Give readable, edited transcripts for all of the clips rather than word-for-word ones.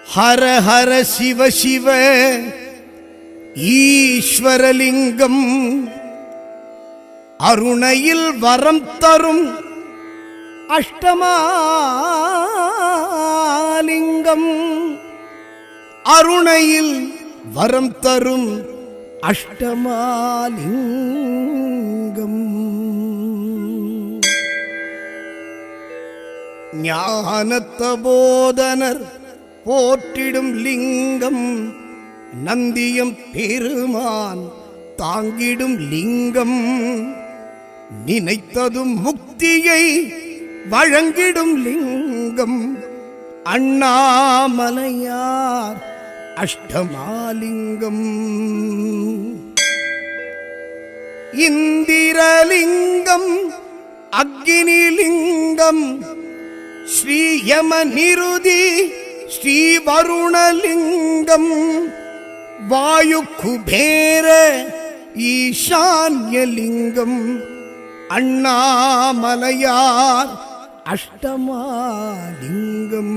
ஹர ஹர சிவ சிவ ஈஸ்வரலிங்கம் அருணையில் வரம் தரும் அஷ்டமாலிங்கம் அருணையில் வரம் தரும் அஷ்டமாலிங்கம் ஞானத்த போதனர் போற்றிடும் லிங்கம் நந்தியம் பெருமான் தாங்கிடும் லிங்கம் நினைத்ததும் முக்தியை வழங்கிடும் லிங்கம் அண்ணாமலையார் அஷ்டமாலிங்கம் இந்திரலிங்கம் அக்னிலிங்கம் ஸ்ரீயம நிருதி ஸ்ரீ வருணலிங்கம் வாயு குபேர ஈசான்யலிங்கம் அண்ணாமலையார் அஷ்டமாலிங்கம்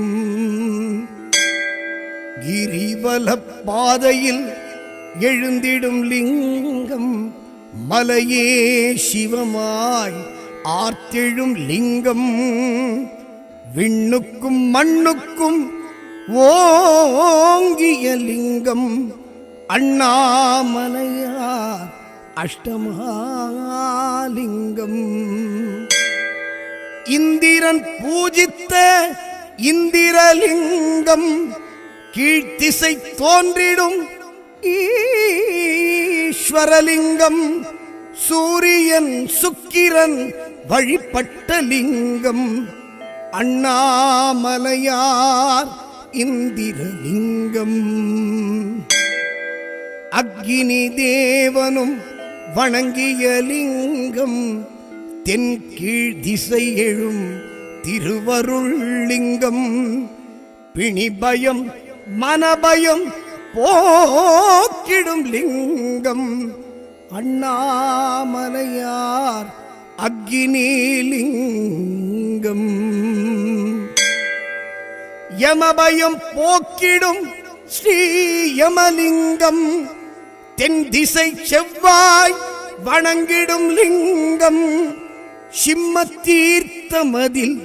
கிரிவல பாதையில் எழுந்திடும் லிங்கம் மலையே சிவமாய் ஆர்த்தெழும் லிங்கம் விண்ணுக்கும் மண்ணுக்கும் ஓங்கிய லிங்கம் அண்ணாமலையார் அஷ்டமாலிங்கம் இந்திரன் பூஜித்த இந்திரலிங்கம் கீழ்த்திசை தோன்றிடும் ஈஸ்வரலிங்கம் சூரியன் சுக்கிரன் வழிபட்ட லிங்கம் அண்ணாமலையார் இந்திரலிங்கம் அக்னி தேவனும் வணங்கிய லிங்கம் தென் கீழ் திசை எழும் திருவருள் லிங்கம் பிணிபயம் மனபயம் போக்கிடும் லிங்கம் அண்ணாமலையார் அக்னிலிங்கம் யமபயம் போக்கிடும் ஸ்ரீ யமலிங்கம் தென் திசை செவ்வாய் வணங்கிடும் லிங்கம் சிம்ம தீர்த்தமதில்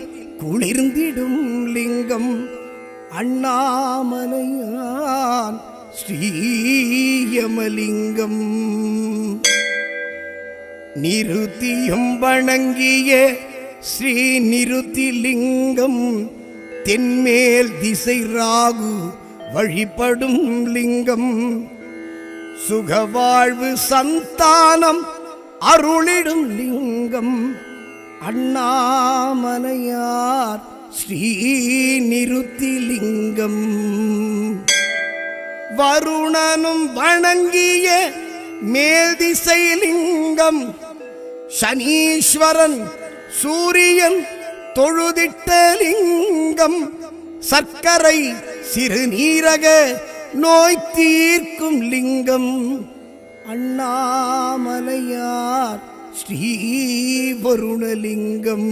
குளிர்ந்திடும் லிங்கம் அண்ணாமலையான் ஸ்ரீயமலிங்கம் நிருத்தியும் வணங்கிய ஸ்ரீ நிருத்திலிங்கம் தென்மேல் திசை ராகு வழிபடும் லிங்கம் சுகவாழ்வு சந்தானம் அருளிடும் லிங்கம் அண்ணாமலையார் ஸ்ரீ நிருத்திலிங்கம் வருணனும் வணங்கிய மேல் திசை லிங்கம் சனீஸ்வரன் சூரியன் தொழுதிட்ட லிங்கம் சர்க்கரை சிறுநீரக நோய் தீர்க்கும் லிங்கம் அண்ணாமலையார் ஸ்ரீ வருணலிங்கம்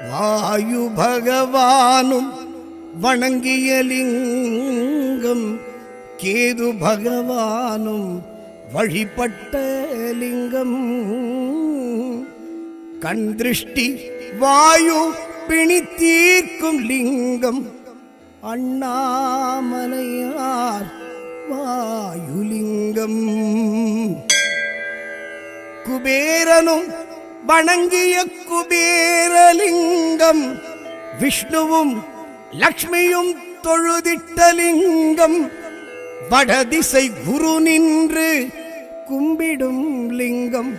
வாயு பகவானும் வணங்கிய லிங்கம் கேது பகவானும் வழிபட்ட லிங்கம் கண் திருஷ்டி வாயு பிணி தீர்க்கும் லிங்கம் அண்ணாமலையார் வாயுலிங்கம் குபேரனும் வணங்கிய குபேரலிங்கம் விஷ்ணுவும் லக்ஷ்மியும் தொழுதிட்ட லிங்கம் வடதிசை குரு நின்று கும்பிடும் லிங்கம்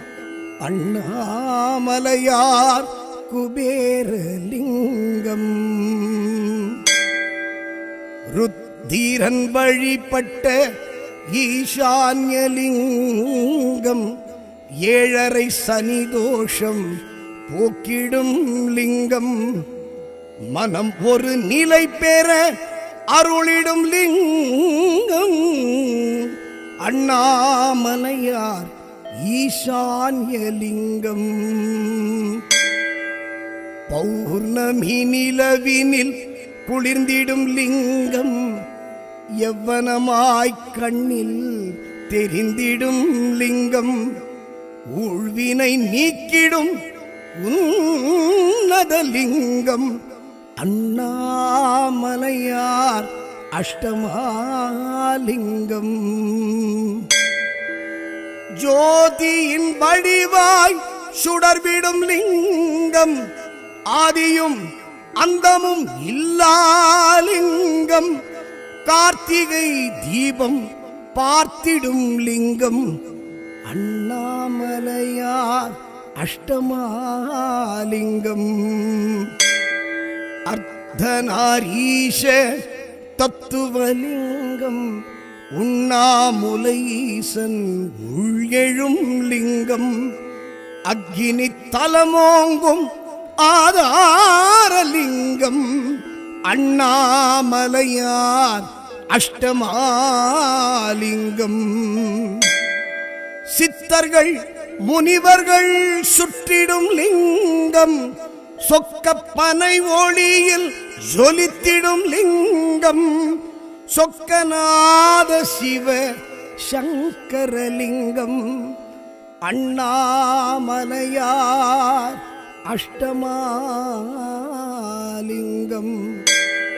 அண்ணாமலையார் குபேரலிங்கம் ருத்திரன் வழிபட்ட ஈசான்யலிங்கம் ஏழரை சனி தோஷம் போக்கிடும் லிங்கம் மனம் ஒரு நிலை பெற அருளிடும் லிங்கம் அண்ணாமலையார் ஈசான்யலிங்கம் பௌர்ணமி நிலவினில் குளிர்ந்திடும் லிங்கம் எவ்வனமாய் கண்ணில் தெரிந்திடும் லிங்கம் ஊழ்வினை நீக்கிடும் உன்னத லிங்கம் அண்ணாமலையார் அஷ்டமாலிங்கம் ஜோதியின் வடிவாய் சுடர்விடும் லிங்கம் ஆதியும் அந்தமும் இல்லாலிங்கம் கார்த்திகை தீபம் பார்த்திடும் லிங்கம் அண்ணாமலையார் அஷ்டமாலிங்கம் அர்த்தநாரீஷ தத்துவலிங்கம் உண்ணாமுலைசன் உள்எழும் லிங்கம் அக்னி தலமோங்கும் ஆதாரலிங்கம் அண்ணாமலையார் அஷ்டமாலிங்கம் சித்தர்கள் முனிவர்கள் சுற்றிடும் லிங்கம் சொக்க பனை ஒளியில் ஜொலித்திடும் லிங்கம் சொக்கநாத சிவ சங்கரலிங்கம் அண்ணாமலையார் அஷ்டமாலிங்கம்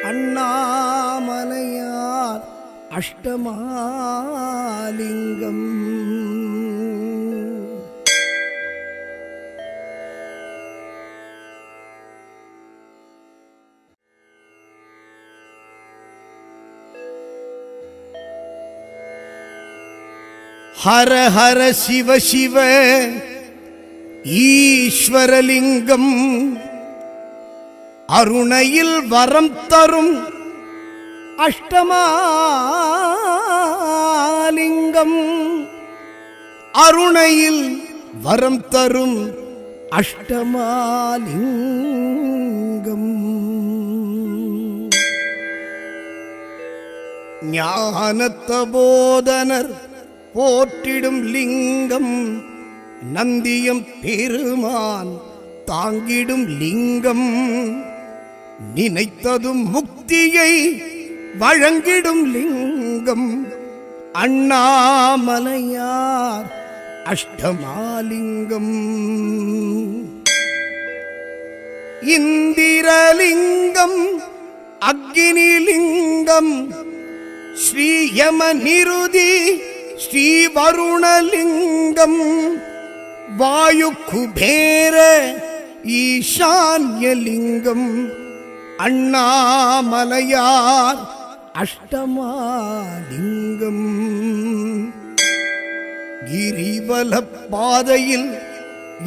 அண்ணாமலையார் அஷ்டமாலிங்கம் ஹர ஹர சிவ சிவ ஈஸ்வரலிங்கம் அருணையில் வரம் தரும் அஷ்டமாலிங்கம் அருணையில் வரம் தரும் அஷ்டமாலிங்கம் ஞானத்தபோதனர் போற்றிடும் லிங்கம் நந்தியம் பெருமான் தாங்கிடும் லிங்கம் நினைத்ததும் முக்தியை வழங்கிடும் லிங்கம் அண்ணாமலையார் அஷ்டமாலிங்கம் இந்திரலிங்கம் அக்னிலிங்கம் ஸ்ரீயம நிருதி ஸ்ரீ வருணலிங்கம் வாயு குபேர ஈசான்யலிங்கம் அண்ணாமலையார் அஷ்டமாலிங்கம் கிரிவல பாதையில்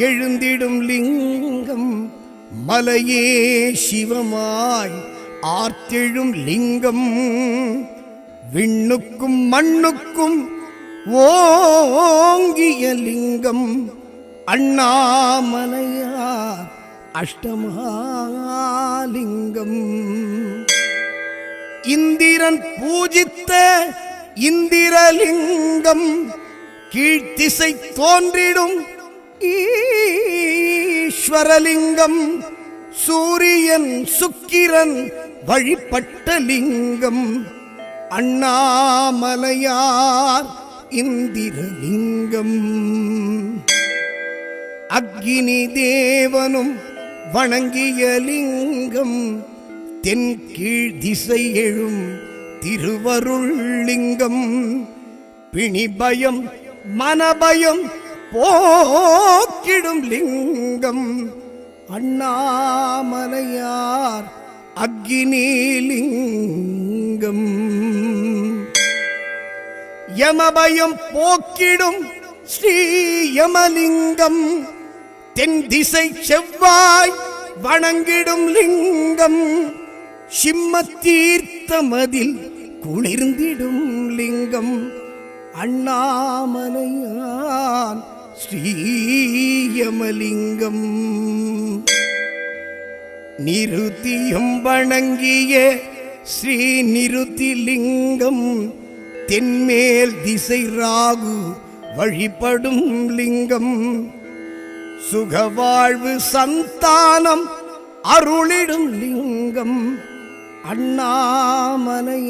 எழுந்திடும் லிங்கம் மலையே சிவமாய் ஆர்த்தெழும் லிங்கம் விண்ணுக்கும் மண்ணுக்கும் ஓங்கிய லிங்கம் அண்ணாமலையார் அஷ்டமாலிங்கம் இந்திரன் பூஜித்த இந்திரலிங்கம் கீழ்த்திசை தோன்றிடும் ஈஸ்வரலிங்கம் சூரியன் சுக்கிரன் வழிபட்ட லிங்கம் அண்ணாமலையார் இந்திரலிங்கம் அக்னி தேவனும் வணங்கிய லிங்கம் தென் கீழ் திசை எழும் திருவருள் லிங்கம் பிணிபயம் மனபயம் போக்கிடும் லிங்கம் அண்ணாமலையார் அக்னிலிங்கம் யமபயம் போக்கிடும் ஸ்ரீ யமலிங்கம் தென் திசை செவ்வாய் வணங்கிடும் லிங்கம் சிம்ம தீர்த்தமதில் குளிர்ந்திடும் லிங்கம் அண்ணாமலையான் ஸ்ரீயமலிங்கம் நிருத்தியும் வணங்கிய ஸ்ரீ நிருத்திலிங்கம் தென்மேல் திசை ராகு வழிபடும் லிங்கம் சுகவாழ்வு சந்தானம் அருளிடும் லிங்கம் அண்ணாமலையார்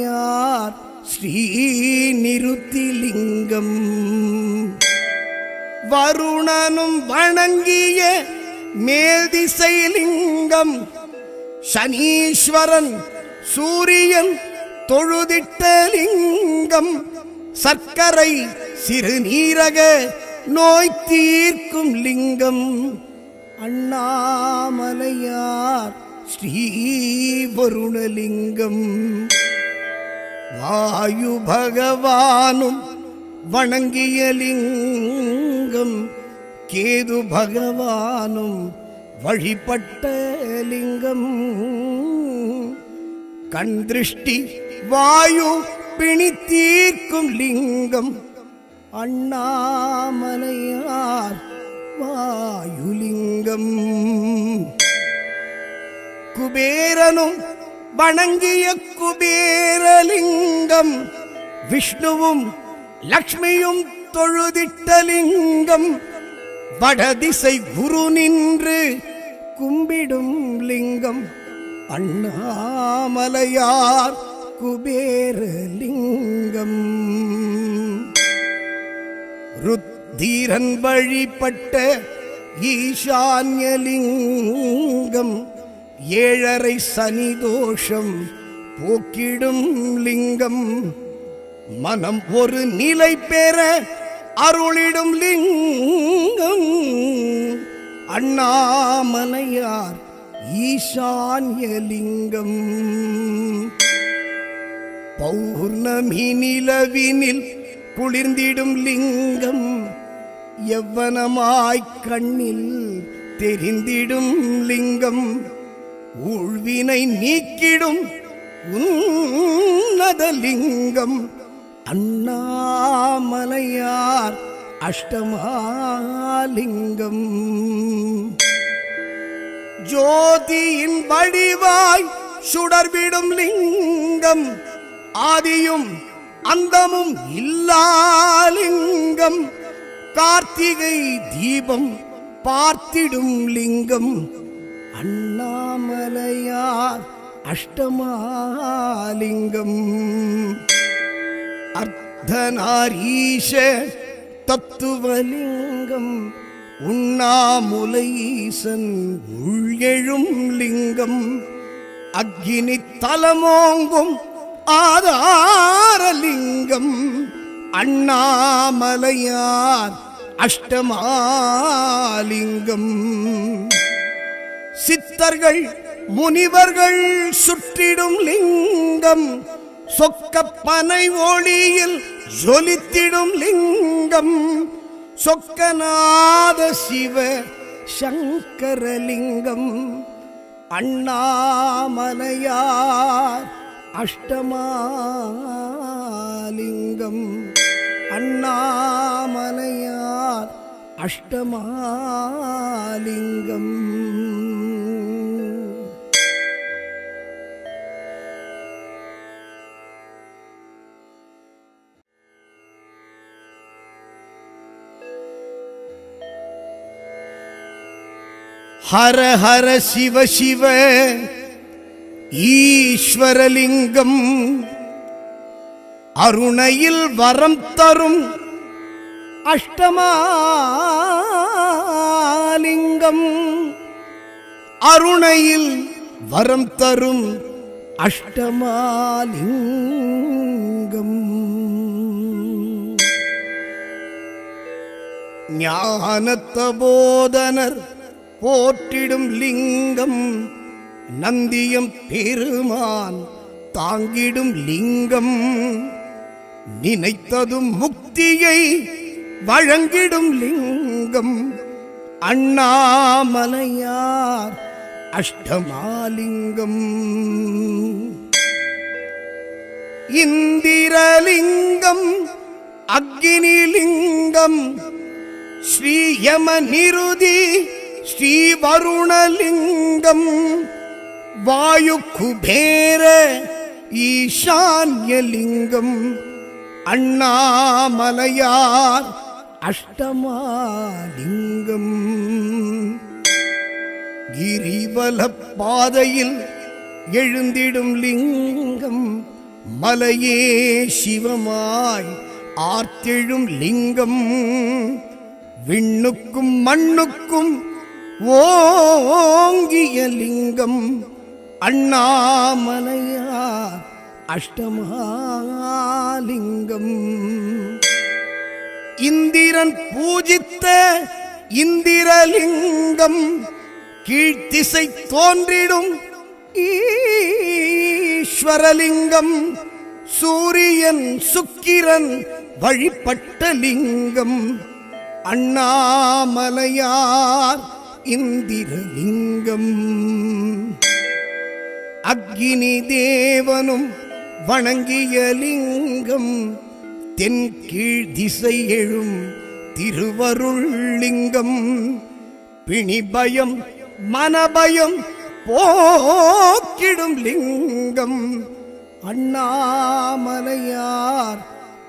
ஸ்ரீ நிருத்திலிங்கம். வருணனும் வணங்கிய மேல்திசை லிங்கம், சனீஸ்வரன் சூரியன் தொழுதிட்ட லிங்கம், சர்க்கரை சிறுநீரக நோய் தீர்க்கும் லிங்கம், அண்ணாமலையார் ஸ்ரீ வருணலிங்கம். வாயு பகவானும் வணங்கிய லிங்கம், கேது பகவானும் வழிபட்ட லிங்கம், கண் திருஷ்டி வாயு பிணி தீர்க்கும் லிங்கம், அண்ணாமலையார் வாயுலிங்கம். குபேரனும் வணங்கிய குபேரலிங்கம், விஷ்ணுவும் லக்ஷ்மியும் தொழுதிட்ட லிங்கம், வடதிசை குரு நின்று கும்பிடும் லிங்கம், அண்ணாமலையார் குபேரலிங்கம். ருத்திரன் வழிபட்ட ஈசான்யலிங்கம், ஏழரை சனி தோஷம் போக்கிடும் லிங்கம், மனம் ஒரு நிலை பெற அருளிடும் லிங்கம், அண்ணாமலையார் ஈசான்யலிங்கம். பௌர்ணமி நிலவினில் குளிர்ந்திடும் லிங்கம், யவ்வனமாய் கண்ணில் தெரிந்திடும் லிங்கம், ஊழ்வினை நீக்கிடும் உன்னத லிங்கம், அண்ணாமலையார் அஷ்டமாலிங்கம். ஜோதியின் வடிவாய் சுடர்விடும் லிங்கம், ஆதியும் அந்தமும் இல்லாலிங்கம், கார்த்திகை தீபம் பார்த்திடும் லிங்கம், அண்ணாமலையார் அஷ்டமாலிங்கம். அர்த்தநாரீஷ தத்துவலிங்கம், உண்ணாமுலைசன் உள்எழும் லிங்கம், அக்னி தலமோங்கும் ஆதாரலிங்கம், அண்ணாமலையார் அஷ்டமாலிங்கம். சித்தர்கள் முனிவர்கள் சுற்றிடும் லிங்கம், சொக்கப்பனை ஒளியில் ஜொலித்திடும் லிங்கம், சொக்கநாத சிவ சங்கரலிங்கம், அண்ணாமலையார் அஷ்டமாலிங்கம், அண்ணாமலையார் அஷ்டமாலிங்கம். ஹர ஹர சிவ சிவ ஈஸ்வரலிங்கம், அருணையில் வரம் தரும் அஷ்டமாலிங்கம், அருணையில் வரம் தரும் அஷ்டமாலிங்கம். ஞானத்த போதனர் போற்றிடும் லிங்கம், நந்தியம் பெருமான் தாங்கிடும் லிங்கம், நினைத்ததும் முக்தியை வழங்கிடும் லிங்கம், அண்ணாமலையார் அஷ்டமாலிங்கம். இந்திரலிங்கம், அக்னிலிங்கம், ஸ்ரீயம நிருதி ஸ்ரீ வருணலிங்கம், வாயு குபேர ஈசான்யலிங்கம், அண்ணாமலையார் அஷ்டமாலிங்கம். கிரிவல பாதையில் எழுந்திடும் லிங்கம், மலையே சிவமாய் ஆர்த்தெழும் லிங்கம், விண்ணுக்கும் மண்ணுக்கும் ஓங்கிய லிங்கம், அண்ணாமலையார் அஷ்டமாலிங்கம். இந்திரன் பூஜித்த இந்திரலிங்கம், கீழ்த்திசை தோன்றிடும் ஈஸ்வரலிங்கம், சூரியன் சுக்கிரன் வழிபட்ட லிங்கம், அண்ணாமலையார் இந்திரலிங்கம். அக்கினி தேவனும் வணங்கிய லிங்கம், தென்கீழ் திசை எழும் திருவருள் லிங்கம், பிணிபயம் மனபயம் போக்கிடும் லிங்கம், அண்ணாமலையார்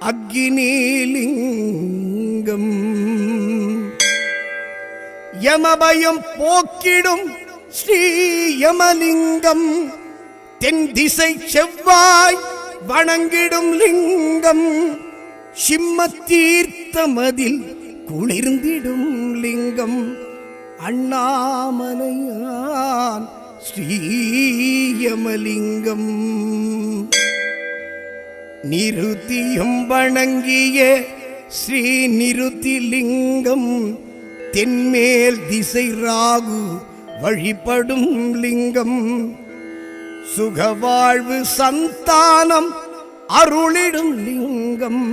அக்கினி லிங்கம். யமபயம் போக்கிடும் ஸ்ரீ யமலிங்கம், தென் திசை செவ்வாய் வணங்கிடும் லிங்கம், சிம்ம தீர்த்தமதில் குளிர்ந்திடும் லிங்கம், அண்ணாமலையான் ஸ்ரீயமலிங்கம். நிருத்தியும் வணங்கிய ஸ்ரீ நிருத்திலிங்கம், தென்மேல் திசை ராகு வழிபடும் லிங்கம், சுகவாழ்வு சந்தானம் அருளிடும் லிங்கம்,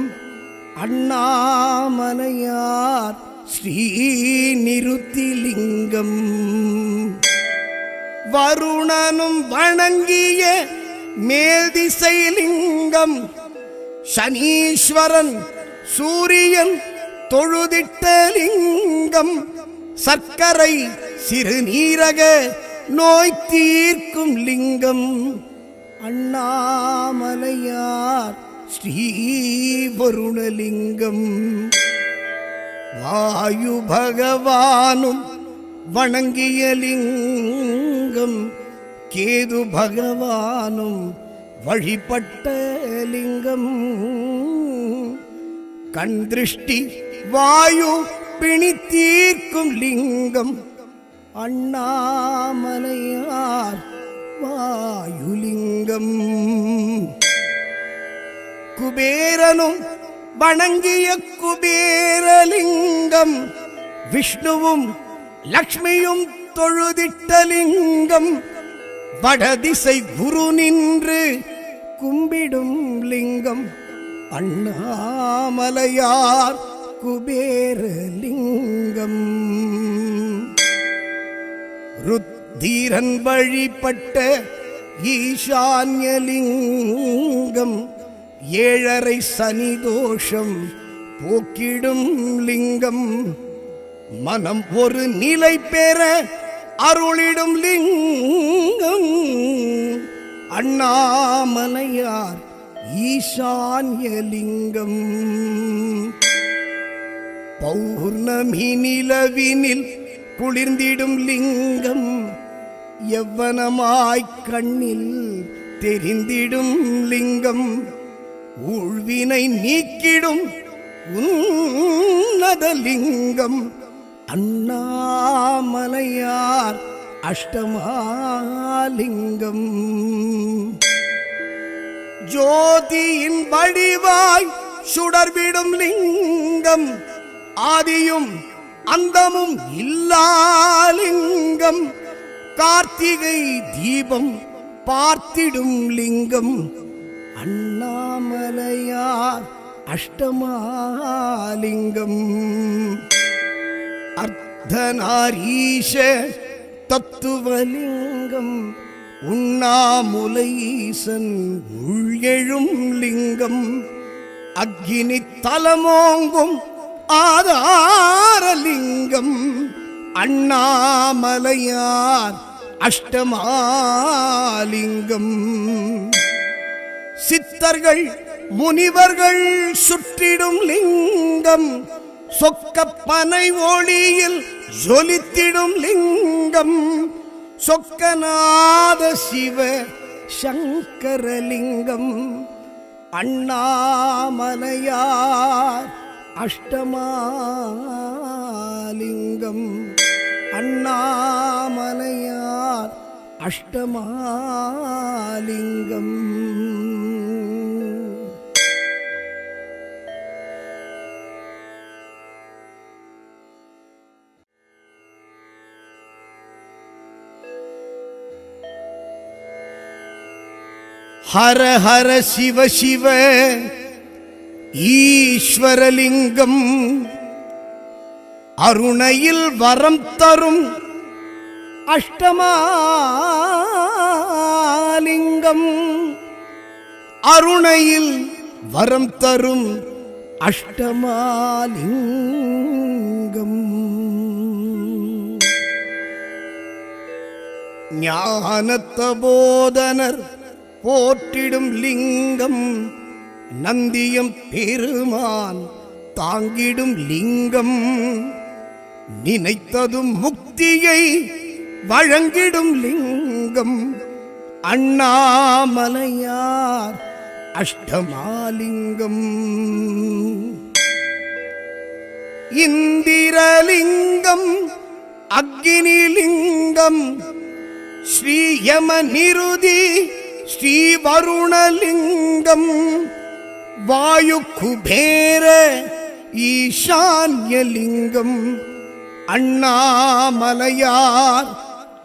அண்ணாமலையார் ஸ்ரீ நிருத்திலிங்கம். வருணனும் வணங்கிய மேல்திசை லிங்கம், சனீஸ்வரன் சூரியன் தொழுதிட்ட லிங்கம், சர்க்கரை சிறுநீரக நோய் தீர்க்கும் லிங்கம், அண்ணாமலையார் ஸ்ரீவருணலிங்கம். வாயு பகவானும் வணங்கிய லிங்கம், கேது பகவானும் வழிபட்ட லிங்கம், கண் திருஷ்டி வாயு பிணி தீர்க்கும் லிங்கம், அண்ணாமலையார் வாயுலிங்கம். குபேரனும் வணங்கிய குபேரலிங்கம், விஷ்ணுவும் லக்ஷ்மியும் தொழுதிட்ட லிங்கம், வடதிசை குரு நின்று கும்பிடும் லிங்கம், அண்ணாமலையார் குபேரலிங்கம். ருத்திரன் வழிபட்ட ஈசான்யலிங்கம், ஏழரை சனி தோஷம் போக்கிடும் லிங்கம், மனம் ஒரு நிலை பெற அருளிடும் லிங்கம், அண்ணாமலையார் ஈசான்யலிங்கம். பௌர்ணமி நிலவினில் குளிர்ந்திடும் லிங்கம், யவ்வனமாய் கண்ணில் தெரிந்திடும் லிங்கம், ஊழ்வினை நீக்கிடும் உன்னதலிங்கம், அண்ணாமலையார் அஷ்டமாலிங்கம். ஜோதியின் வடிவாய் சுடர்விடும் லிங்கம், ஆதியும் அந்தமும் இல்லாலிங்கம், கார்த்திகை தீபம் பார்த்திடும் லிங்கம், அண்ணாமலையார் அஷ்டமாலிங்கம். அர்த்தநாரீஷ தத்துவலிங்கம், உண்ணாமுலைசன் உள்எழும் லிங்கம், அக்கினி தலமோங்கும் ஆதாரலிங்கம், அண்ணாமலையார் அஷ்டமாலிங்கம். சித்தர்கள் முனிவர்கள் சுற்றிடும் லிங்கம், சொக்கப்பனை ஒளியில் ஜொலித்திடும் லிங்கம், சொக்கநாத சிவ சங்கரலிங்கம் அண்ணாமலையார் அஷ்டமாலிங்கம் அண்ணாமலையார் அஷ்டமாலிங்கம். ஹர ஹர சிவ சிவ ஈஸ்வரலிங்கம் அருணையில் வரம் தரும் அஷ்டமாலிங்கம் அருணையில் வரம் தரும் அஷ்டமாலிங்கம். ஞானத்த போதனர் போற்றிடும் லிங்கம் நந்தியம் பெருமான் தாங்கிடும் லிங்கம் நினைத்ததும் முக்தியை வழங்கிடும் லிங்கம் அண்ணாமலையார் அஷ்டமாலிங்கம். இந்திரலிங்கம் அக்னிலிங்கம் ஸ்ரீயம நிருதி ஸ்ரீ வருணலிங்கம் வாயு குபேர ஈசான்யலிங்கம் அண்ணாமலையார்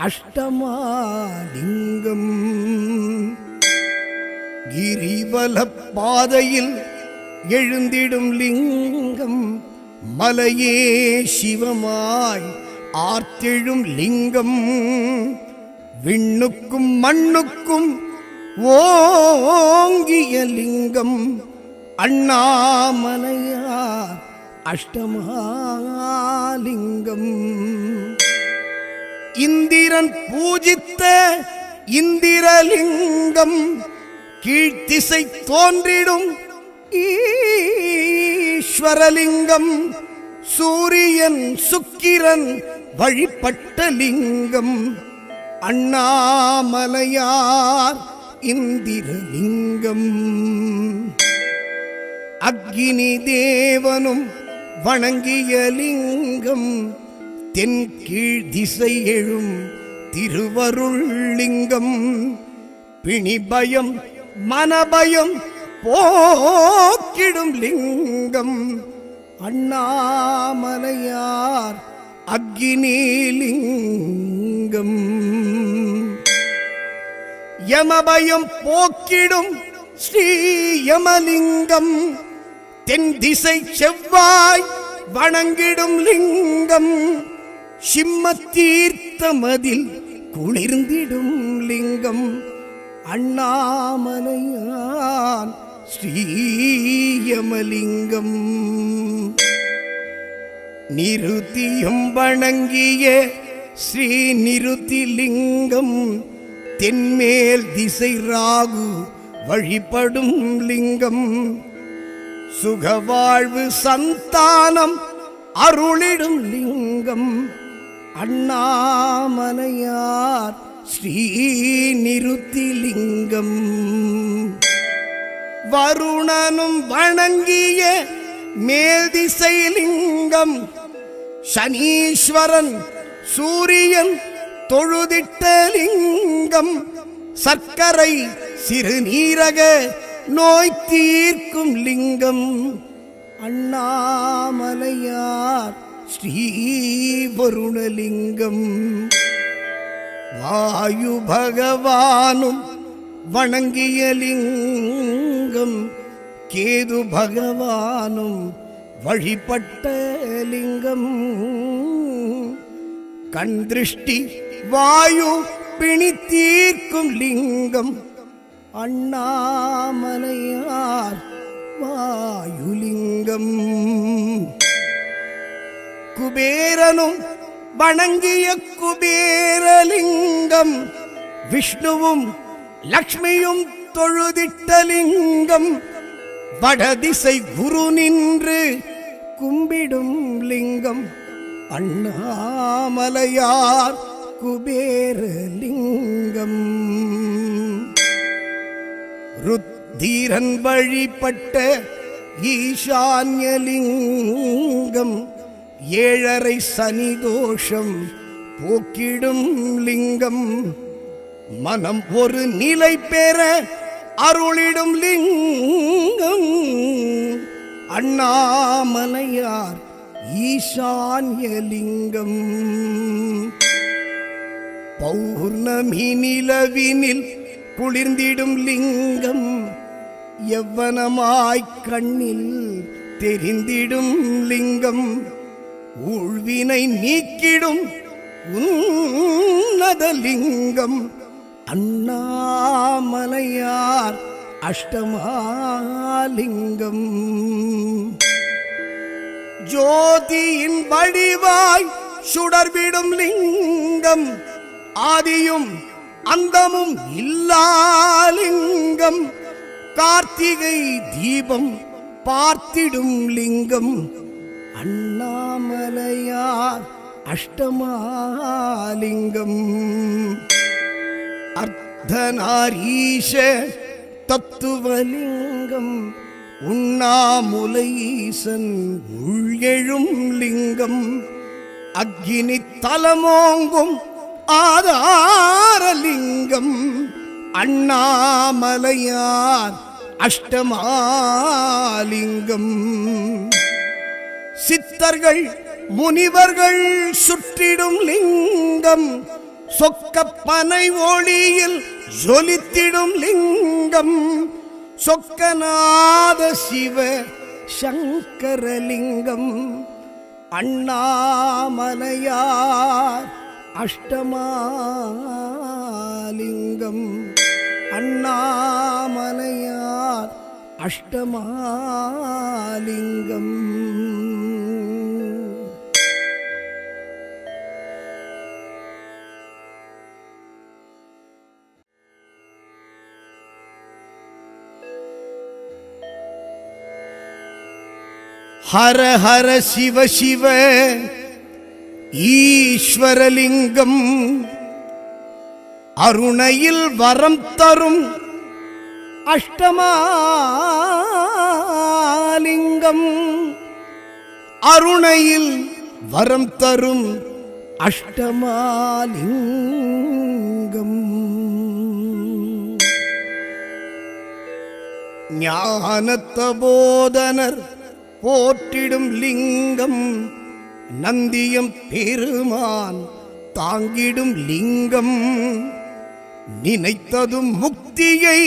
அஷ்டமாலிங்கம். கிரிவல பாதையில் எழுந்திடும் லிங்கம் மலையே சிவமாய் ஆர்த்தெழும் லிங்கம் விண்ணுக்கும் மண்ணுக்கும் ஓங்கிய லிங்கம் அண்ணாமலையார் அஷ்டமாலிங்கம். இந்திரன் பூஜித்த இந்திரலிங்கம் கீழ்த்திசை தோன்றிடும் ஈஸ்வரலிங்கம் சூரியன் சுக்கிரன் வழிபட்ட லிங்கம் அண்ணாமலையார் இந்திரலிங்கம். அக்னி தேவனும் வணங்கிய லிங்கம் தென் கீழ் திசை எழும் திருவருள் லிங்கம் பிணிபயம் மனபயம் போக்கிடும் லிங்கம் அண்ணாமலையார் அக்னிலிங்கம். யமபயம் போக்கிடும் ஸ்ரீ யமலிங்கம் தென் திசை செவ்வாய் வணங்கிடும் லிங்கம் சிம்ம தீர்த்தமதில் குளிர்ந்திடும் லிங்கம் அண்ணாமலையான் ஸ்ரீயமலிங்கம். நிருத்தியும் வணங்கிய ஸ்ரீ நிருத்திலிங்கம் தென்மேல் திசை ராகு வழிபடும் லிங்கம் சுகவாழ்வு சந்தானம் அருளிடும் லிங்கம் அண்ணாமலையார் ஸ்ரீ நிருத்திலிங்கம். வருணனும் வணங்கிய மேல் திசை லிங்கம் சனீஸ்வரன் சூரியன் தொழுதிட்ட லிங்கம் சர்க்கரை சிறுநீரக நோய் தீர்க்கும் லிங்கம் அண்ணாமலையார் ஸ்ரீ வருணலிங்கம். வாயு பகவானும் வணங்கிய லிங்கம் கேது பகவானும் வழிபட்ட லிங்கம் கண் திருஷ்டி வாயு பிணி தீர்க்கும் லிங்கம் அண்ணாமலையார் வாயுலிங்கம். குபேரனும் வணங்கிய குபேரலிங்கம் விஷ்ணுவும் லக்ஷ்மியும் தொழுதிட்ட லிங்கம் வடதிசை குரு நின்று கும்பிடும் லிங்கம் அண்ணாமலையார் குபேரலிங்கம். ருத்திரன் வழிபட்ட ஈசான்யலிங்கம். 7.5 சனி தோஷம் போக்கிடும் லிங்கம். மனம் ஒரு நிலை பெற அருளிடும் லிங்கம். அண்ணாமலையார் ஈசான்யலிங்கம். பௌர்ணமி நிலவினில் குளிர்ந்திடும் லிங்கம். யவ்வனமாய் கண்ணில் தெரிந்திடும் லிங்கம். ஊழ்வினை நீக்கிடும் உன்னத லிங்கம். அண்ணாமலையார் அஷ்டமாலிங்கம். ஜோதியின் வடிவாய் சுடர்விடும் லிங்கம். ஆதியும் அந்தமும் இல்லாலிங்கம். கார்த்திகை தீபம் பார்த்திடும் லிங்கம். அண்ணாமலையார் அஷ்டமாலிங்கம். அர்த்தநாரீஷ தத்துவலிங்கம். உண்ணாமுலைசன் உள்எழும் லிங்கம். அக்னி தலமோங்கும் ஆதாரலிங்கம். அண்ணாமலையார் அஷ்டமாலிங்கம். சித்தர்கள் முனிவர்கள் சுற்றிடும் லிங்கம். சொக்கப்பனை ஒளியில் ஜொலித்திடும் லிங்கம். சொக்கநாத சிவ சங்கரலிங்கம். அண்ணாமலையார் அஷ்டமாலிங்கம். அண்ணாமலையார் அஷ்டமாலிங்கம். ஹர ஹர சிவ சிவ ஈஸ்வரலிங்கம். அருணையில் வரம் தரும் அஷ்டமாலிங்கம். அருணையில் வரம் தரும் அஷ்டமாலிங்கம். ஞானத்தபோதனர் போற்றிடும் லிங்கம். நந்தியம் பெருமான் தாங்கிடும் லிங்கம். நினைத்ததும் முக்தியை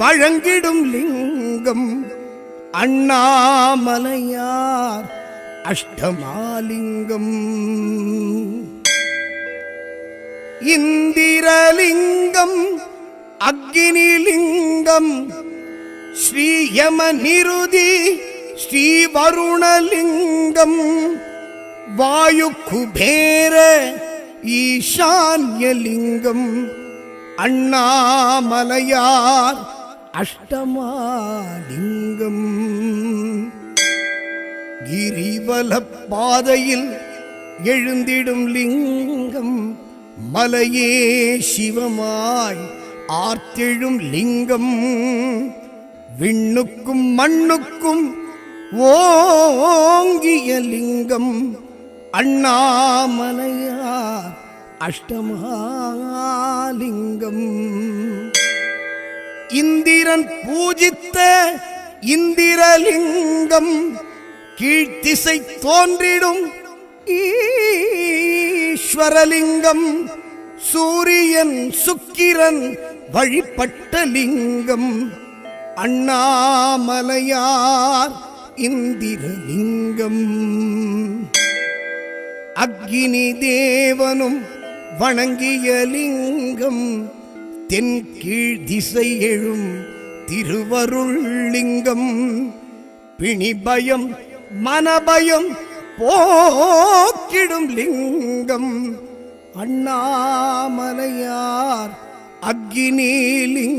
வழங்கிடும் லிங்கம். அண்ணாமலையார் அஷ்டமாலிங்கம். இந்திரலிங்கம். அக்னிலிங்கம். ஸ்ரீயம நிருதி ஸ்ரீ வருணலிங்கம். வாயு குபேர ஈசான்யலிங்கம். அண்ணாமலையார் அஷ்டமாலிங்கம். கிரிவல பாதையில் எழுந்திடும் லிங்கம். மலையே சிவமாய் ஆர்த்தெழும் லிங்கம். விண்ணுக்கும் மண்ணுக்கும் ஓங்கிய லிங்கம். அண்ணாமலையார் அஷ்டமாலிங்கம். இந்திரன் பூஜித்த இந்திரலிங்கம். கீழ்த்திசை தோன்றிடும் ஈஸ்வரலிங்கம். சூரியன் சுக்கிரன் வழிபட்ட லிங்கம். அண்ணாமலையார் இந்திரலிங்கம். அக்னி தேவனும் வணங்கிய லிங்கம். தென்கீழ் திசை எழும் திருவருள் லிங்கம். பிணிபயம் மனபயம் போக்கிடும் லிங்கம். அண்ணாமலையார் அக்னிலிங்கம்.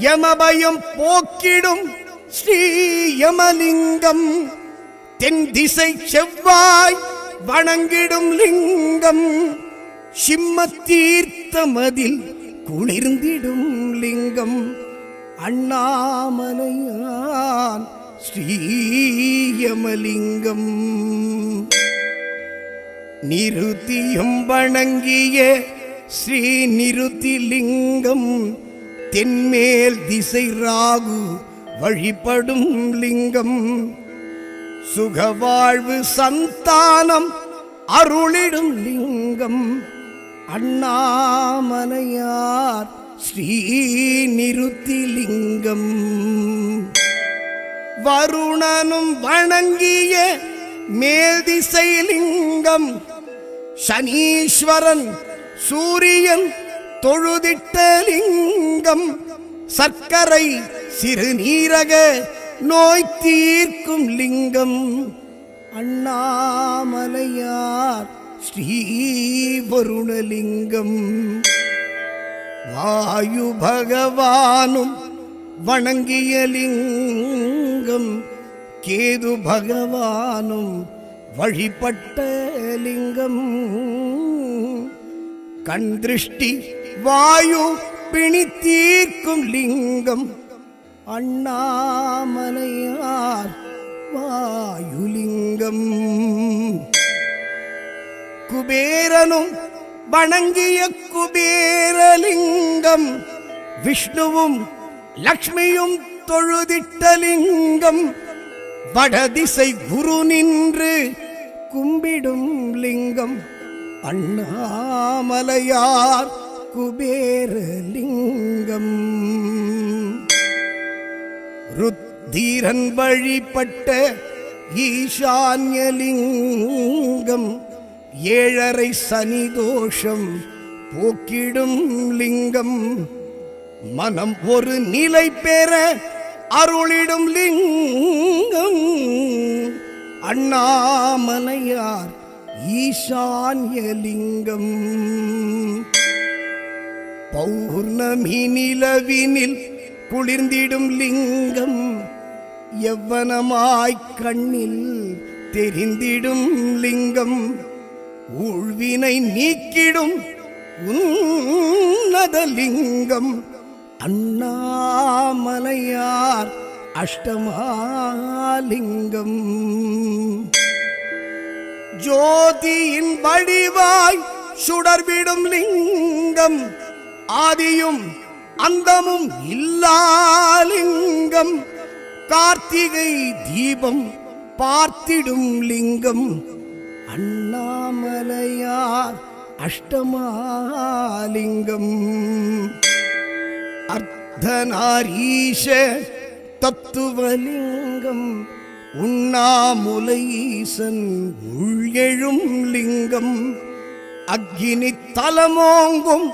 யமபயம் போக்கிடும் ஸ்ரீ யமலிங்கம். தென் திசை செவ்வாய் வணங்கிடும் லிங்கம் சிம்ம தீர்த்தமதில் குளிர்ந்திடும் லிங்கம் அண்ணாமலையான் ஸ்ரீயமலிங்கம் நிருத்தியும் வணங்கிய ஸ்ரீ நிருத்திலிங்கம் தென்மேல் திசை ராகு வழிபடும் லிங்கம் சுகவாழ்வு சந்தானம் அருளிடும் லிங்கம் அண்ணாமலையார் ஸ்ரீ நிருத்திலிங்கம் வருணனும் வணங்கிய மேல்திசை லிங்கம் சனீஸ்வரன் சூரியன் தொழுதிட்ட லிங்கம் சர்க்கரை சிறுநீரக நோய் தீர்க்கும் லிங்கம் அண்ணாமலையார் ஸ்ரீ வருணலிங்கம் வாயு பகவானும் வணங்கிய லிங்கம் கேது பகவானும் வழிபட்ட லிங்கம் கண் திருஷ்டி வாயு பிணி தீர்க்கும் லிங்கம் அண்ணாமலையார் வாயுலிங்கம் குபேரனும் வணங்கிய குபேரலிங்கம் விஷ்ணுவும் லக்ஷ்மியும் தொழுதிட்ட லிங்கம் வடதிசை குரு நின்று கும்பிடும் லிங்கம் அண்ணாமலையார் குபேரலிங்கம் ருத்திரன் வழிபட்ட ஈசான்யலிங்கம் ஏழரை சனி தோஷம் போக்கிடும் லிங்கம் மனம் ஒரு நிலை பெற அருளிடும் லிங்கம் அண்ணாமலையார் ஈசான்யலிங்கம் பௌர்ணமி நிலவினில் குளிர்ந்திடும் லிங்கம் யவ்வனமாய் கண்ணில் தெரிந்திடும் லிங்கம் ஊழ்வினை நீக்கிடும் உன்னதலிங்கம் அண்ணாமலையார் அஷ்டமாலிங்கம் ஜோதியின் வடிவாய் சுடர்விடும் லிங்கம் ஆதியும் அந்தமும் இல்லாலிங்கம் கார்த்திகை தீபம் பார்த்திடும் லிங்கம் அண்ணாமலையார் அஷ்டமாலிங்கம் அர்த்தநாரீஷ தத்துவலிங்கம் உண்ணாமுலைசன் உள்எழும் லிங்கம் அக்னி தலமோங்கும்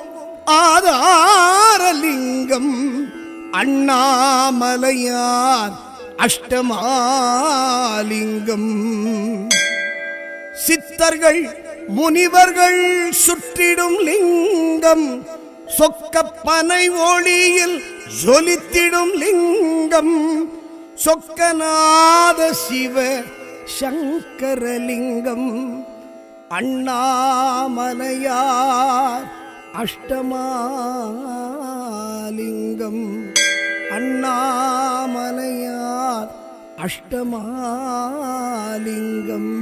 ஆதாரலிங்கம் அண்ணாமலையார் அஷ்டமாலிங்கம் சித்தர்கள் முனிவர்கள் சுற்றிடும் லிங்கம் சொக்கப்பனை ஒளியில் ஜொலித்திடும் லிங்கம் சொக்கநாத சிவ சங்கரலிங்கம் அண்ணாமலையார் அஷ்டமாலிங்கம் அண்ணாமலையார் அஷ்டமாலிங்கம்